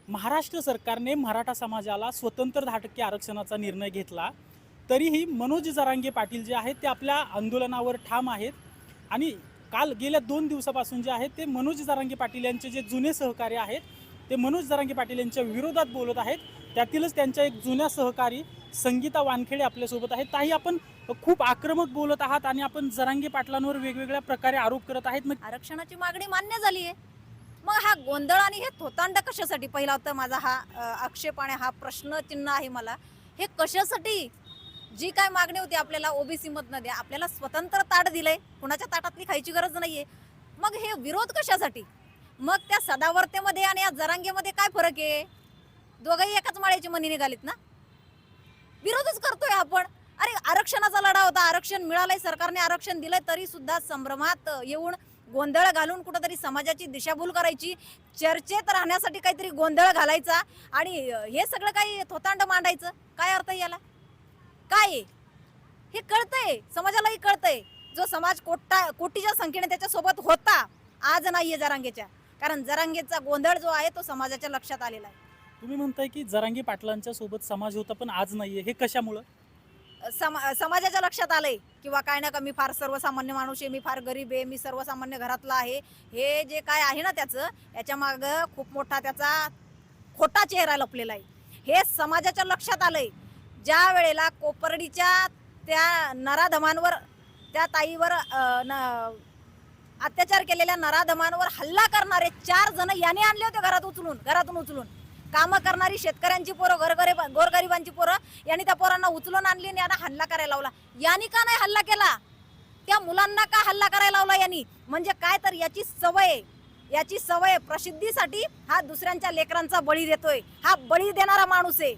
महाराष्ट्र सरकारने मराठा समाजाला स्वतंत्र 10% आरक्षणाचा निर्णय घेतला, तरीही मनोज जरांगे पाटील जे आहेत ते आपल्या आंदोलनावर ठाम आहेत. आणि काल गेल्या 2 दिवसापासून जे आहेत ते मनोज जरांगे पाटील यांचे जे जुने सहकारी आहेत ते मनोज जरांगे पाटील यांच्या विरोधात बोलत आहेत. त्यातीलच त्यांच्या एक जुन्या सहकारी संगीता वानखेडे आपल्यासोबत आहेत. ताई, आपण खूप आक्रमक बोलत आहात आणि आपण जरांगे पाटलांवर वेगवेगळ्या प्रकारे आरोप करत आहेत. मग आरक्षणाची मागणी मान्य झाली आहे, मग हा गोंधळ आणि हे थोतांड कशासाठी? पहिला तर माझा हा आक्षेप आणि हा प्रश्नचिन्ह आहे मला. हे कशासाठी? जी काय मागणी होती आपल्याला ओबीसी मधनं द्या, आपल्याला स्वतंत्र ताट दिलंय, कुणाच्या ताटातली खायची गरज नाहीये, मग हे विरोध कशासाठी? मग त्या सदावर्तेमध्ये आणि या जरांगेमध्ये काय फरक आहे? दोघंही एकाच माळ्याची मणी निघालीत ना. विरोधच करतोय आपण. अरे आरक्षणाचा लढा होता, आरक्षण मिळालंय, सरकारने आरक्षण दिलंय, तरी सुद्धा संभ्रमात येऊन गोंधळ घालून कुठंतरी समाजाची दिशाभूल करायची, चर्चेत राहण्यासाठी काहीतरी गोंधळ घालायचा आणि हे सगळं काही थोतांड मांडायचं. काय अर्थ याला? काय हे कळतंय, समाजालाही कळतंय. जो समाज कोटीच्या संख्येने त्याच्यासोबत होता, आज नाहीये जरांगेच्या. कारण जरांगेचा गोंधळ जो आहे तो समाजाच्या लक्षात आलेला आहे. तुम्ही म्हणताय की जरांगे पाटलांच्या सोबत समाज होता पण आज नाहीये, हे कशामुळं? समाजाच्या लक्षात आलंय किंवा काय ना का मी फार सर्वसामान्य माणूस आहे, मी फार गरीब आहे, मी सर्वसामान्य घरातला आहे, हे जे काय आहे ना त्याचं, याच्या माग खूप मोठा त्याचा खोटा चेहरा लपलेला आहे. हे समाजाच्या लक्षात आलंय. ज्या वेळेला कोपर्डीच्या त्या नराधमांवर, त्या ताईवर अत्याचार केलेल्या नराधमांवर हल्ला करणारे 4 जण याने आणले होते घरातून उचलून. कामं करणारी शेतकऱ्यांची पोरं, गोरगरिबांची पोरं, यांनी त्या पोरांना उचलून आणली आणि यांना हल्ला करायला लावला. यांनी का नाही हल्ला केला? त्या मुलांना का हल्ला करायला लावला यांनी? म्हणजे काय तर याची सवय प्रसिद्धीसाठी हा दुसऱ्यांच्या लेकरांचा बळी देतोय. हा बळी देणारा माणूस आहे.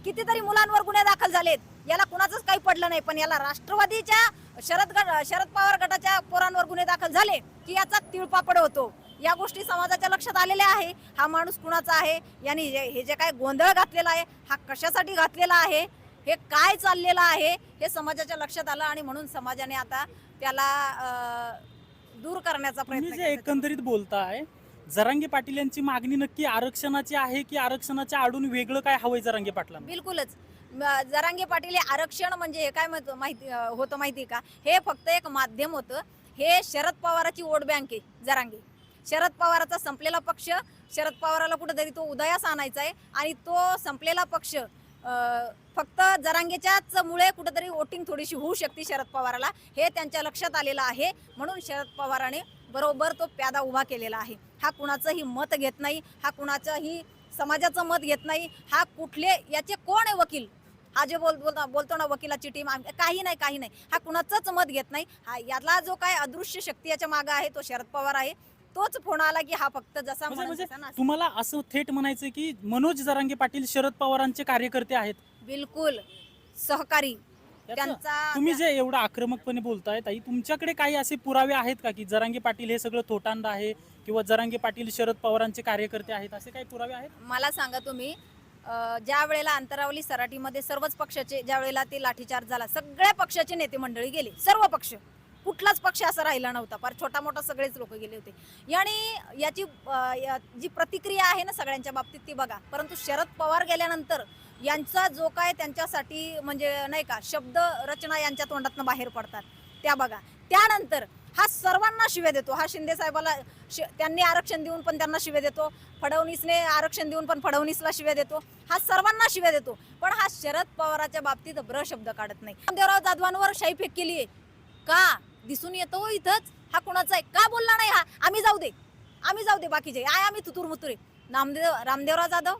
कितीतरी मुलांवर गुन्हे दाखल झालेत, याला कुणाचंच काही पडलं नाही, पण याला राष्ट्रवादीच्या शरद पवार गटाच्या पोरांवर गुन्हे दाखल झाले की याचा तिळपापड होतो. या गोष्टी समाजाच्या लक्षात आलेल्या आहे. हा माणूस कुणाचा आहे, यांनी हे जे काय गोंधळ घातलेला आहे, हा कशासाठी घातलेला आहे, हे काय चाललेलं आहे, हे समाजाच्या लक्षात आलं आणि म्हणून समाजाने आता त्याला दूर करण्याचा प्रयत्न तुम्ही जे एकंदरीत बोलताय, जरांगे पाटील यांची मागणी नक्की आरक्षणाची आहे की आरक्षणाच्या आडून वेगळं काय हवंय जरांगे पाटलांना? बिलकुलच. जरांगे पाटील हे आरक्षण म्हणजे हे काय माहिती होतं माहिती का? हे फक्त एक माध्यम होतं. हे शरद पवाराची वोट बँक आहे जरांगे. शरद पवाराचा संपलेला पक्ष, शरद पवाराला कुठेतरी तो उदयास आणायचा आहे आणि तो संपलेला पक्ष फक्त जरांगेच्याच मुळे कुठेतरी वोटिंग थोडीशी होऊ शकते शरद पवाराला, हे त्यांच्या लक्षात आलेलं आहे. म्हणून शरद पवाराने बरोबर तो प्यादा उभा केलेला आहे. हा कुणाचंही मत घेत नाही, हा कुणाचंही समाजाचं मत घेत नाही. हा कुठले याचे कोण आहे वकील? हा जे बोलतो ना वकिलाची टीम, काही नाही, हा कुणाचंच मत घेत नाही. हा याला जो काय अदृश्य शक्ती याच्या मागे आहे तो शरद पवार आहे. तोच फोन आला की हा फक्त जसा म्हणजे तुम्हाला असं थेट म्हणायचं की मनोज जरांगे पाटील शरद पवारांचे कार्यकर्ते आहेत? बिलकुल सहकारी त्यांचा. तुम्ही जे एवढं आक्रमकपणे बोलताय ताई, तुमच्याकडे काही असे पुरावे आहेत का की जरांगे पाटील हे सगळं थोटांड आहे किंवा जरांगे पाटील शरद पवारांचे कार्यकर्ते आहेत, असे काही पुरावे आहेत? मला सांगा तुम्ही, ज्या वेळेला अंतरावली सराटीमध्ये सर्वच पक्षाचे, ज्या वेळेला ते लाठीचार्ज झाला, सगळ्या पक्षाचे नेते मंडळी गेले. सर्व पक्ष, कुठलाच पक्ष असा राहिला नव्हता, फार छोटा मोठा सगळेच लोक गेले होते. आणि याची जी प्रतिक्रिया आहे ना सगळ्यांच्या बाबतीत ती बघा. परंतु शरद पवार गेल्यानंतर यांचा जो काय त्यांच्यासाठी म्हणजे नाही का शब्द रचना यांच्या तोंडातनं बाहेर पडतात त्या बघा. त्यानंतर हा सर्वांना शिव्या देतो. हा शिंदे साहेबाला त्यांनी आरक्षण देऊन पण त्यांना शिव्या देतो, फडणवीसने आरक्षण देऊन पण फडणवीसला शिव्या देतो, हा सर्वांना शिव्या देतो. पण हा शरद पवाराच्या बाबतीत ब्र शब्द काढत नाही. नामदेवराव जाधवांवर शाईफेक केली आहे का? दिसून येतो इथंच. हा कुणाचा आहे का बोलला नाही? हा आम्ही जाऊ दे बाकीचे आम्ही तुतुरमुतुरे. रामदेवराव जाधव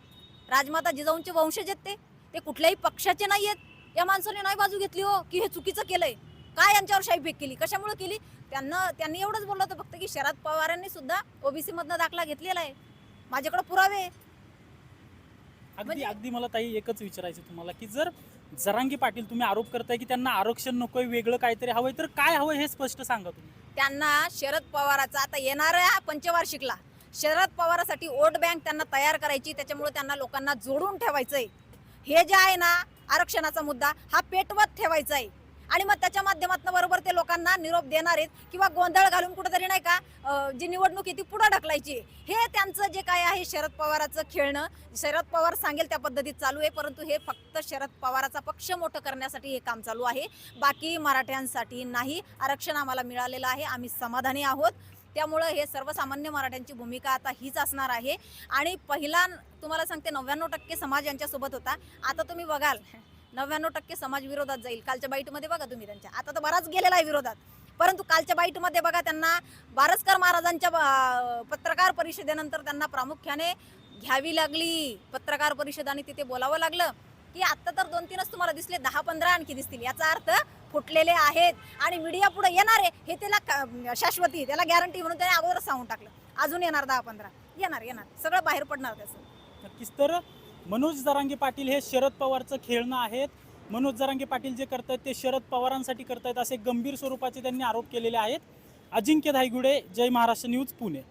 राजमाता जिजाऊंचे वंशज आहेत, ते कुठल्याही पक्षाचे नाही आहेत. या माणसाने नाही बाजू घेतली हो की हे चुकीचं केलंय. काय यांच्यावर शाईफेक केली? कशामुळे केली? त्यांनी एवढंच बोललं होतं फक्त की शरद पवारांनी सुद्धा ओबीसी मधनं दाखला घेतलेला आहे. माझ्याकडे पुरावे. अगदी मला ताई एकच विचारायचं तुम्हाला की जर जरांगे पाटील तुम्ही आरोप करताय की त्यांना आरक्षण नकोय, वेगळं काहीतरी हवंय, तर काय हवंय हे स्पष्ट सांगा तुम्ही. त्यांना शरद पवाराचा आता येणाऱ्या पंचवार्षिकला शरद पवारासाठी वोट बँक त्यांना तयार करायची, त्याच्यामुळे त्यांना लोकांना जोडून ठेवायचंय. हे जे आहे ना आरक्षणाचा मुद्दा, हा पेटवत ठेवायचा आहे. आणि मग त्याच्या माध्यमातून बरोबर ते लोकांना निरोप देणार आहेत किंवा गोंधळ घालून कुठेतरी नाही का जी निवडणूक आहे ती पुढे ढकलायची हे त्यांचं जे काय आहे शरद पवाराचं खेळणं शरद पवार सांगेल त्या पद्धतीत चालू आहे परंतु हे फक्त शरद पवाराचा पक्ष मोठं करण्यासाठी हे काम चालू आहे बाकी मराठ्यांसाठी नाही आरक्षण आम्हाला मिळालेलं आहे आम्ही समाधानी आहोत त्यामुळं हे सर्वसामान्य मराठ्यांची भूमिका आता हीच असणार आहे आणि पहिला तुम्हाला सांगते 99% समाज यांच्यासोबत होता आता तुम्ही बघाल 99% समाज विरोधात जाईल कालच्या बाईटमध्ये बघा तुम्ही त्यांच्या आता तर बराच गेलेला आहे विरोधात परंतु कालच्या बाईटमध्ये बघा त्यांना बारसकर महाराजांच्या पत्रकार परिषदेनंतर त्यांना प्रामुख्याने घ्यावी लागली पत्रकार परिषद आणि तिथे बोलावं लागलं की आता तर 2-3च तुम्हाला दिसले 10-15 आणखी दिसतील याचा अर्थ फुटलेले आहेत आणि मीडिया पुढे येणार आहे हे त्याला शाश्वती त्याला गॅरंटी म्हणून त्याने अगोदरच सांगून टाकलं अजून येणार 10-15 येणार सगळं बाहेर पडणार त्याचं नक्कीच तर मनोज जरांगे पाटील हे शरद पवारचं खेळणं आहेत मनोज जरांगे पाटील जे करतायत ते शरद पवारांसाठी करतायत असे गंभीर स्वरूपाचे त्यांनी आरोप केलेले आहेत अजिंक्य धायगुडे जय महाराष्ट्र न्यूज पुणे